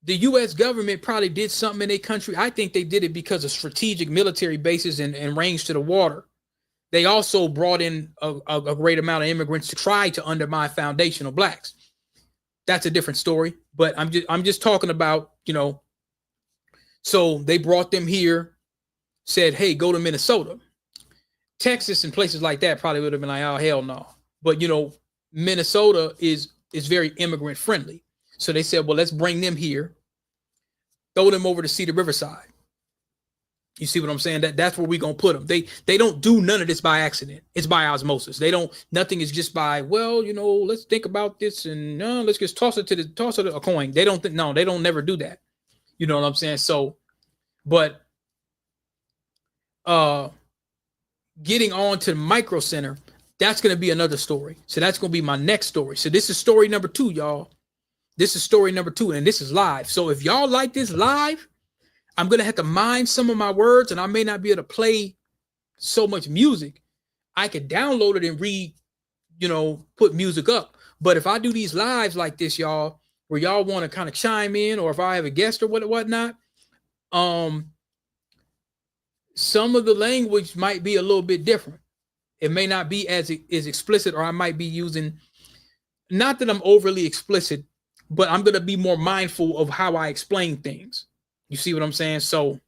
the U.S. government probably did something in their country. I think they did it because of strategic military bases and range to the water. They also brought in a great amount of immigrants to try to undermine foundational blacks. That's a different story, but I'm just talking about, you know, so they brought them here, said, hey, go to Minnesota. Texas and places like that probably would have been like, oh, hell no. But, you know, Minnesota is very immigrant friendly. So they said, well, let's bring them here, throw them over to Cedar Riverside. You see what I'm saying? That's where we're going to put them. They don't do none of this by accident. It's by osmosis. Nothing is just by, well, you know, let's think about this and let's just toss it a coin. They don't never do that. You know what I'm saying? So, but getting on to the micro center, that's going to be another story. So that's going to be my next story. So this is story number 2, y'all. This is story number 2, and this is live. So if y'all like this live, I'm going to have to mind some of my words, and I may not be able to play so much music. I could download it and put music up. But if I do these lives like this, y'all, where y'all want to kind of chime in, or if I have a guest or whatnot, some of the language might be a little bit different. It may not be as explicit, or I might be using, not that I'm overly explicit, but I'm going to be more mindful of how I explain things. You see what I'm saying? So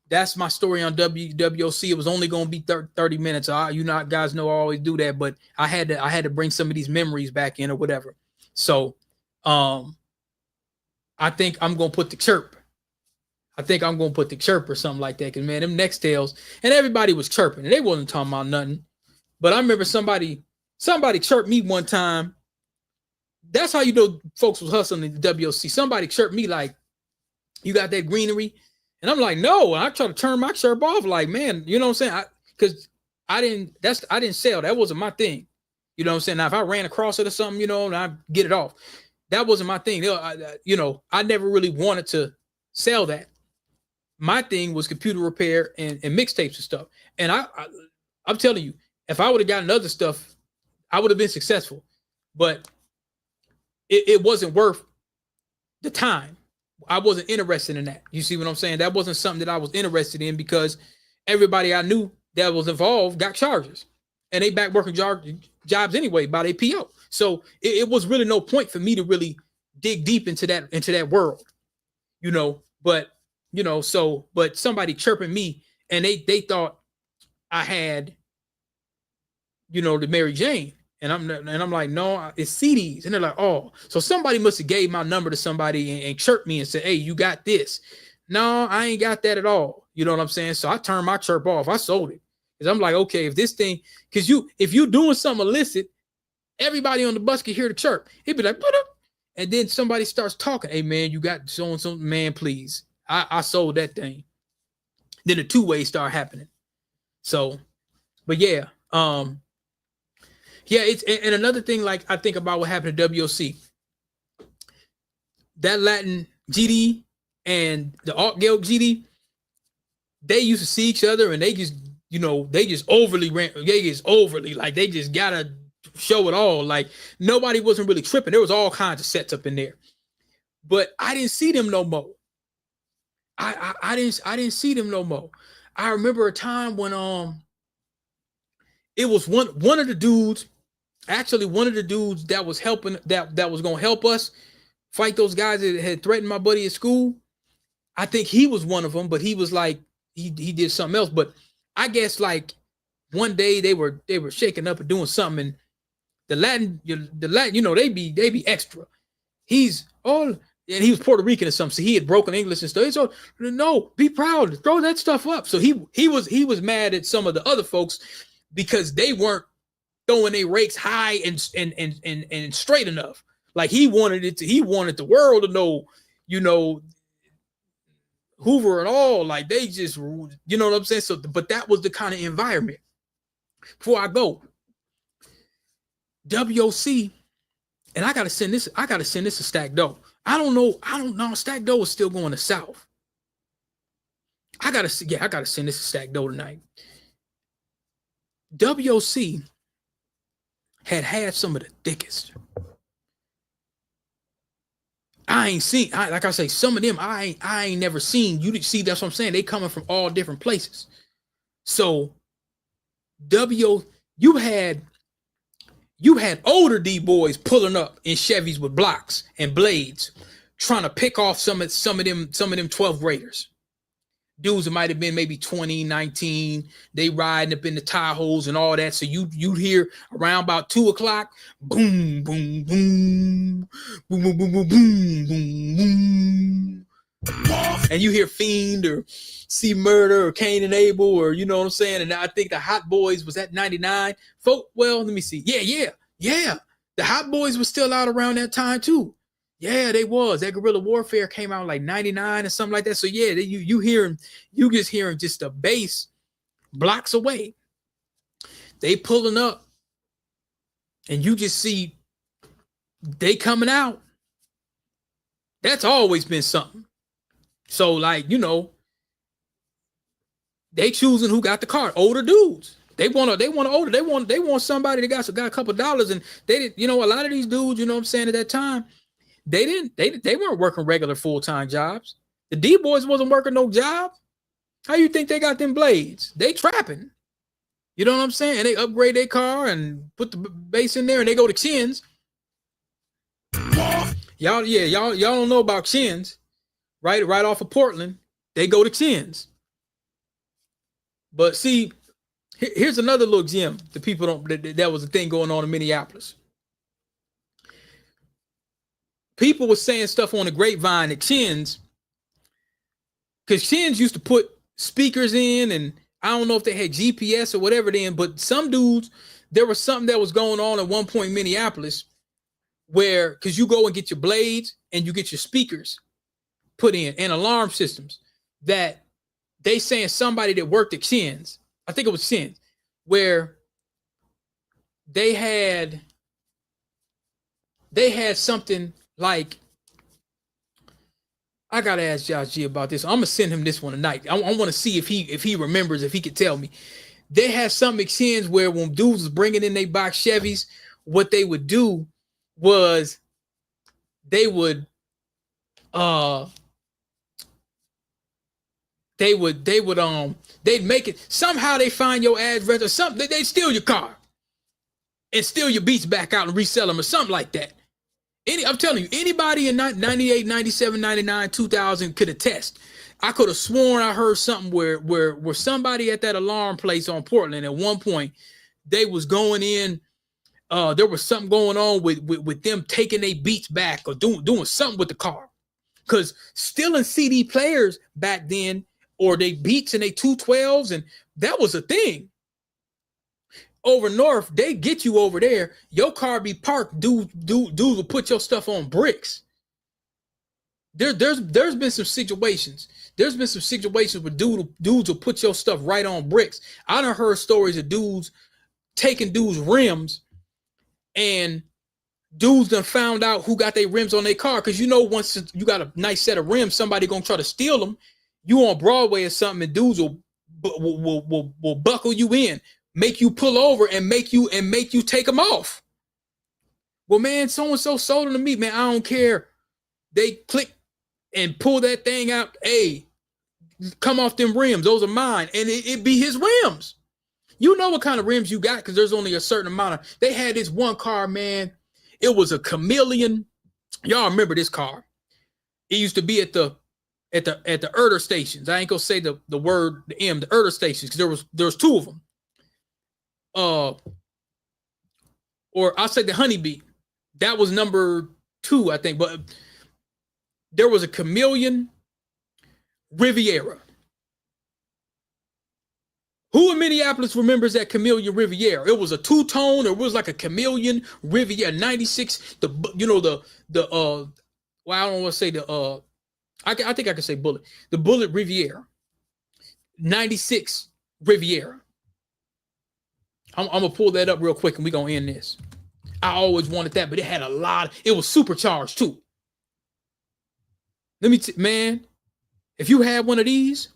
that's my story on WOC. It was only going to be 30 minutes. You know, guys know I always do that, but I had to bring some of these memories back in or whatever. So I think I'm going to put the chirp. I think I'm going to put the chirp or something like that. Because, man, them next tales, and everybody was chirping. And they wasn't talking about nothing. But I remember somebody chirped me one time. That's how you know folks was hustling in the WOC. Somebody chirped me like, you got that greenery? And I'm like, no. And I try to turn my chirp off like, man, you know what I'm saying? Because I didn't sell. That wasn't my thing. You know what I'm saying? Now, if I ran across it or something, you know, and I get it off, that wasn't my thing. I never really wanted to sell that. My thing was computer repair and mixtapes and stuff. And I'm telling you, if I would have gotten other stuff, I would have been successful. But it wasn't worth the time. I wasn't interested in that. You see what I'm saying? That wasn't something that I was interested in, because everybody I knew that was involved got charges, and they back working jobs anyway by their PO. So it was really no point for me to really dig deep into that world, you know. But but somebody chirping me, and they thought I had, you know, the Mary Jane. And I'm like, no, it's CDs. And they're like, oh, so somebody must have gave my number to somebody and chirped me and said, hey, you got this. No, I ain't got that at all. You know what I'm saying? So I turned my chirp off. I sold it. Because I'm like, okay, if this thing, because if you're doing something illicit, everybody on the bus can hear the chirp. It'd be like, And then somebody starts talking. Hey man, you got so and so, man, please. I sold that thing. Then the two-way start happening. So, but yeah. Yeah, it's and another thing, like I think about what happened to WOC. That Latin GD and the Alt Gael GD, they used to see each other and they just, they just overly like they just gotta show it all. Like nobody wasn't really tripping. There was all kinds of sets up in there. But I didn't see them no more. I didn't see them no more. I remember a time when it was one of the dudes, actually one of the dudes that was helping that was gonna help us fight those guys that had threatened my buddy at school. I think he was one of them, but he was like he did something else. But I guess like one day they were shaking up and doing something, and the Latin, they be extra. He's all, and he was Puerto Rican or something, so he had broken English and stuff. So no, be proud, throw that stuff up. So he was mad at some of the other folks because they weren't throwing their rakes high and straight enough. Like he wanted the world to know, Hoover and all, like they just, you know what I'm saying? So, but that was the kind of environment. Before I go, WOC, and I gotta send this to Stack Doe. I don't know. Stack Doe is still going to South. I gotta send this to Stack Doe tonight. WOC had some of the thickest. I ain't seen, like I say, some of them I ain't never seen. You see, that's what I'm saying. They coming from all different places. So you had older D boys pulling up in Chevys with blocks and blades, trying to pick off some of them 12th graders. Dudes that might have been maybe 20, 19, they riding up in the Tahoes and all that. So you'd hear around about 2:00, boom, boom, boom, boom, boom, boom, boom, boom, boom, boom. And you hear Fiend or See Murder or Cain and Abel, or you know what I'm saying? And I think the Hot Boys was at 99. Well, let me see. Yeah. The Hot Boys was still out around that time too. Yeah, they was. That Guerrilla Warfare came out like 99 or something like that. So yeah, you just hearing just the bass blocks away. They pulling up, and you just see they coming out. That's always been something. So like, they choosing who got the car. Older dudes. They want older. They want somebody that got a couple dollars, and they didn't. A lot of these dudes, you know what I'm saying, at that time, they weren't working regular full-time jobs. The D boys wasn't working no job. How you think they got them blades? They trapping. You know what I'm saying? And they upgrade their car and put the bass in there, and they go to Chins. Y'all don't know about Chins, right off of Portland. They go to Chins. But see, here's another little gem. The people don't. That was a thing going on in Minneapolis. People were saying stuff on the grapevine at Chins, because Chins used to put speakers in, and I don't know if they had GPS or whatever then, but some dudes, there was something that was going on at one point in Minneapolis where, because you go and get your blades and you get your speakers put in and alarm systems, that they saying somebody that worked at Chins, I think it was Chins, where they had something like, I gotta ask Josh G about this. I'm gonna send him this one tonight. I want to see if he remembers, if he could tell me. They had some exchange where when dudes was bringing in their box Chevys, what they would do was they'd make it, somehow they find your address or something, they steal your car and steal your beats back out and resell them or something like that. I'm telling you, anybody in 98, 97, 99, 2000 could attest. I could have sworn I heard something where somebody at that alarm place on Portland at one point, they was going in, there was something going on with them taking their beats back or doing something with the car. Because stealing CD players back then, or they beats and they 212s, and that was a thing. Over north, they get you over there. Your car be parked. Dudes will put your stuff on bricks. There's been some situations. There's been some situations where dudes will put your stuff right on bricks. I done heard stories of dudes taking dudes' rims, and dudes done found out who got their rims on their car. Because you know, once you got a nice set of rims, somebody gonna try to steal them. You on Broadway or something, and dudes will buckle you in, make you pull over, and make you take them off. Well, man, so and so sold them to me, man. I don't care. They click and pull that thing out. Hey, come off them rims. Those are mine, and it be his rims. You know what kind of rims you got, because there's only a certain amount of. They had this one car, man. It was a Chameleon. Y'all remember this car? It used to be at the Erder stations. I ain't gonna say the word the M, the Erder stations, because there was two of them. Or I'll say the Honeybee. That was number 2, I think. But there was a Chameleon Riviera. Who in Minneapolis remembers that Chameleon Riviera? It was a two-tone. It was like a Chameleon Riviera 96. Well, I don't want to say I think I can say Bullet. The Bullet Riviera 96 Riviera. I'm gonna pull that up real quick, and we're gonna end this. I always wanted that, but it had a lot. It was supercharged too. Man, if you had one of these,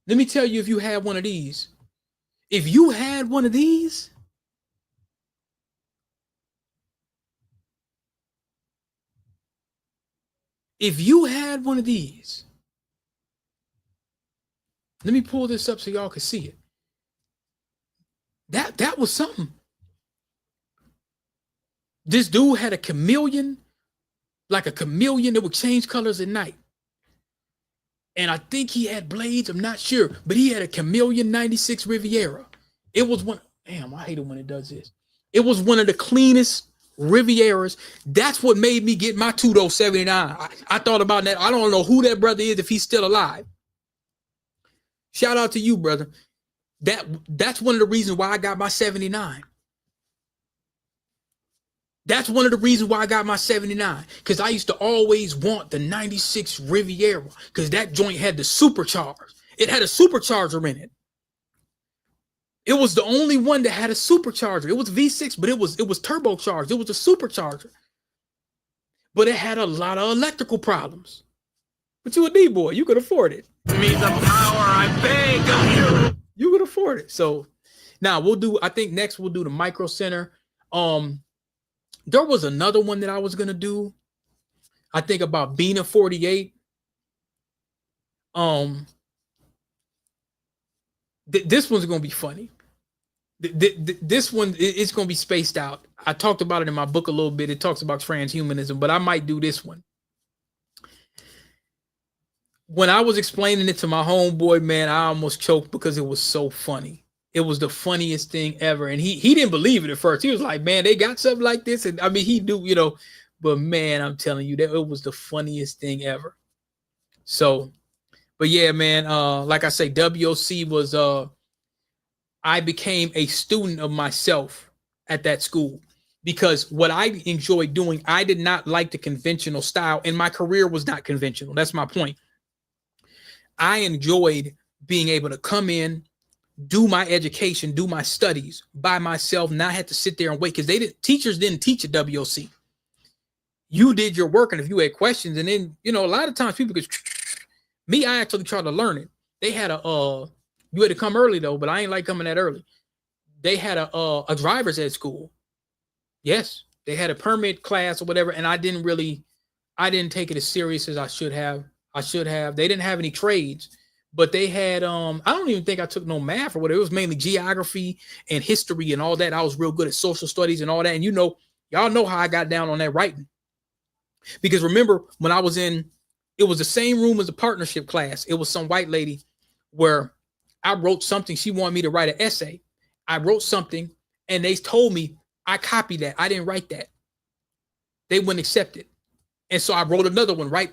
let me tell you, if you had one of these, if you had one of these, let me pull this up so y'all can see it. That was something. This dude had a Chameleon, like a Chameleon that would change colors at night. And I think he had blades, I'm not sure, but he had a Chameleon 96 Riviera. It was one, damn, I hate it when it does this. It was one of the cleanest Rivieras. That's what made me get my 2-door-79. I thought about that. I don't know who that brother is, if he's still alive. Shout out to you, brother. That's one of the reasons why I got my 79. That's one of the reasons why I got my 79. Because I used to always want the 96 Riviera. Because that joint had the supercharge. It had a supercharger in it. It was the only one that had a supercharger. It was V6, but it was turbocharged. It was a supercharger. But it had a lot of electrical problems. But you a D-boy. You could afford it. Give me the power, I beg of you. You could afford it. So now I think next we'll do the Micro Center. There was another one that I was going to do. I think about Bina 48. This one's going to be funny. This one, it's going to be spaced out. I talked about it in my book a little bit. It talks about transhumanism, but I might do this one. When I was explaining it to my homeboy, man, I almost choked because it was so funny. It was the funniest thing ever. And he didn't believe it at first. He was like, man, they got something like this. And I mean, he knew, but man, I'm telling you, that it was the funniest thing ever. So, but yeah, man, like I say, WOC was, I became a student of myself at that school, because what I enjoyed doing, I did not like the conventional style, and my career was not conventional. That's my point. I enjoyed being able to come in, do my education, do my studies by myself, not have to sit there and wait, because teachers didn't teach at WOC. You did your work, and if you had questions, and then a lot of times people me, I actually tried to learn it. They had you had to come early though, but I ain't like coming that early. They had a driver's ed school. Yes, they had a permit class or whatever, and I didn't take it as serious as I should have. They didn't have any trades, but they had I don't even think I took no math or whatever. It was mainly geography and history and all that. I was real good at social studies and all that. And y'all know how I got down on that writing. Because remember, when I was in, it was the same room as the partnership class. It was some white lady where I wrote something. She wanted me to write an essay. I wrote something and they told me I copied that. I didn't write that. They wouldn't accept it. And so I wrote another one right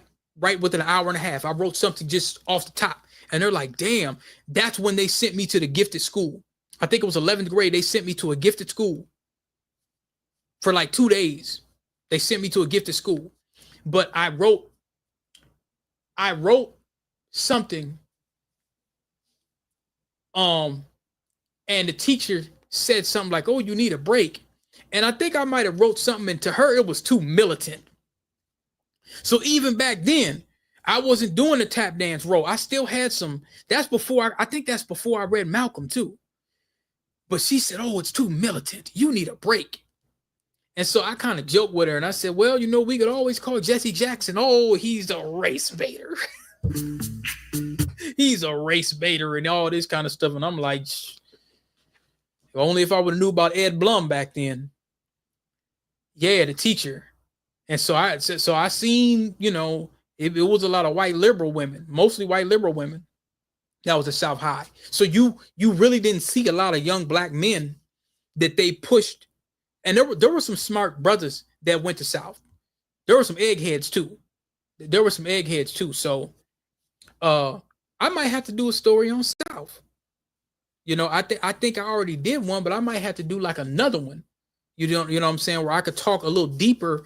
within an hour and a half. I wrote something just off the top. And they're like, damn, that's when they sent me to the gifted school. I think it was 11th grade. They sent me to a gifted school for like 2 days. They sent me to a gifted school. But I wrote something. And the teacher said something like, oh, you need a break. And I think I might have wrote something, and to her, it was too militant. So even back then, I wasn't doing the tap dance role. I still had some. That's before I think that's before I read Malcolm too. But she said, "Oh, it's too militant. You need a break." And so I kind of joked with her, and I said, "Well, you know, we could always call Jesse Jackson. Oh, he's a race baiter. He's a race baiter and all this kind of stuff." And I'm like, only if I would have knew about Ed Blum back then. Yeah, the teacher. And so I seen, you know, it was a lot of white liberal women, mostly white liberal women. That was at South High. So you really didn't see a lot of young black men that they pushed. And there were some smart brothers that went to South. There were some eggheads too. So I might have to do a story on South. You know, I think I already did one, but I might have to do like another one. You know what I'm saying, where I could talk a little deeper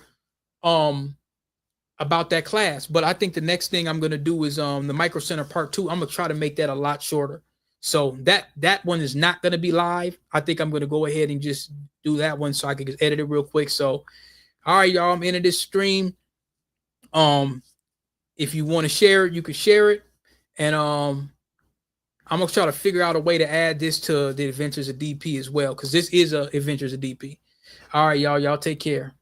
about that class. But I think the next thing I'm gonna do is the Micro Center Part 2. I'm gonna try to make that a lot shorter. So that one is not gonna be live. I think I'm gonna go ahead and just do that one so I can just edit it real quick. So all right, y'all, I'm into this stream. If you want to share it, you can share it. And I'm gonna try to figure out a way to add this to the Adventures of DP as well, because this is a Adventures of DP. All right, y'all take care.